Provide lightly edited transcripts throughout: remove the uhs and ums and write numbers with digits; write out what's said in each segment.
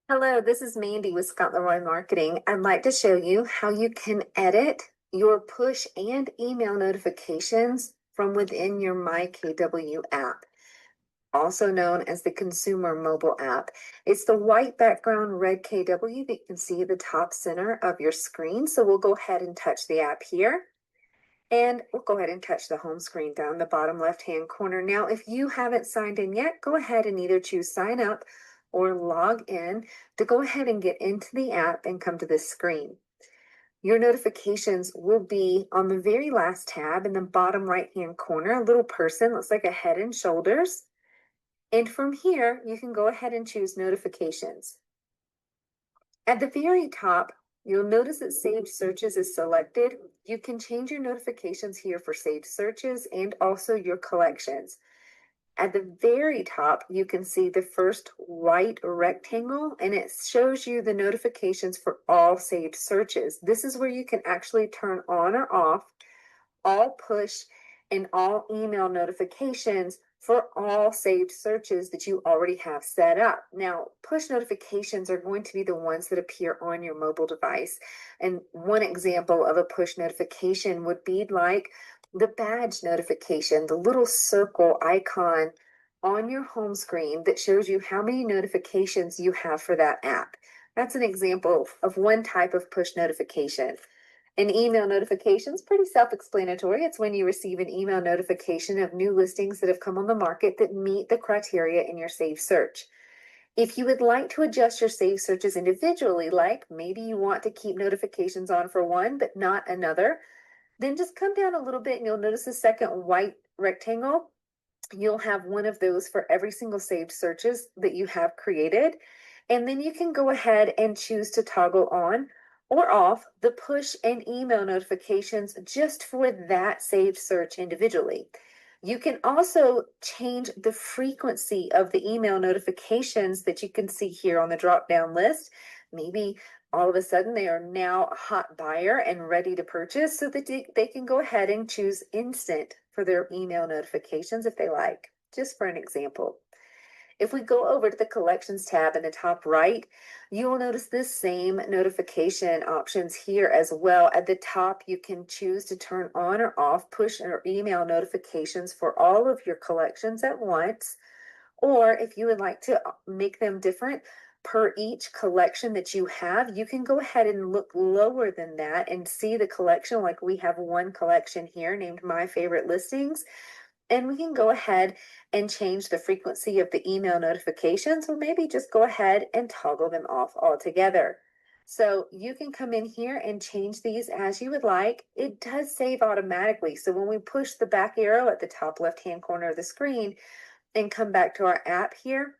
Hello, this is Mandy with Scott Leroy Marketing. I'd like to show you how you can edit your push and email notifications from within your MyKW app, also known as the consumer mobile app. It's the white background red KW that you can see at the top center of your screen. So we'll go ahead and touch the app here. And we'll go ahead and touch the home screen down the bottom left-hand corner. Now, if you haven't signed in yet, go ahead and either choose sign up or log in to go ahead and get into the app and come to this screen. Your notifications will be on the very last tab in the bottom right-hand corner, a little person, looks like a head and shoulders. And from here, you can go ahead and choose notifications. At the very top, you'll notice that saved searches is selected. You can change your notifications here for saved searches and also your collections. At the very top, you can see the first white rectangle, and it shows you the notifications for all saved searches. This is where you can actually turn on or off all push and all email notifications for all saved searches that you already have set up. Now, push notifications are going to be the ones that appear on your mobile device. And one example of a push notification would be like the badge notification, the little circle icon on your home screen that shows you how many notifications you have for that app. That's an example of one type of push notification. An email notification is pretty self-explanatory. It's when you receive an email notification of new listings that have come on the market that meet the criteria in your saved search. If you would like to adjust your saved searches individually, like maybe you want to keep notifications on for one but not another, then just come down a little bit and you'll notice the second white rectangle. You'll have one of those for every single saved searches that you have created. And then you can go ahead and choose to toggle on or off the push and email notifications just for that saved search individually. You can also change the frequency of the email notifications that you can see here on the drop-down list. Maybe all of a sudden they are now a hot buyer and ready to purchase so that they can go ahead and choose instant for their email notifications if they like, just for an example. If we go over to the collections tab in the top right, you will notice this same notification options here as well. At the top, you can choose to turn on or off push or email notifications for all of your collections at once. Or if you would like to make them different per each collection that you have, you can go ahead and look lower than that and see the collection. Like we have one collection here named My Favorite Listings. And we can go ahead and change the frequency of the email notifications, or maybe just go ahead and toggle them off altogether. So you can come in here and change these as you would like. It does save automatically. So when we push the back arrow at the top left-hand corner of the screen and come back to our app here,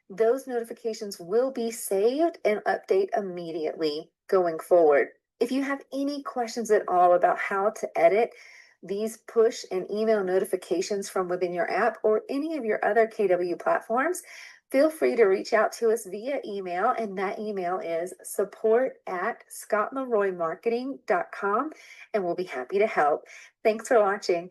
those notifications will be saved and update immediately going forward. If you have any questions at all about how to edit these push and email notifications from within your app or any of your other KW platforms, feel free to reach out to us via email, and that email is support@scottleroymarketing.com, and we'll be happy to help. Thanks for watching.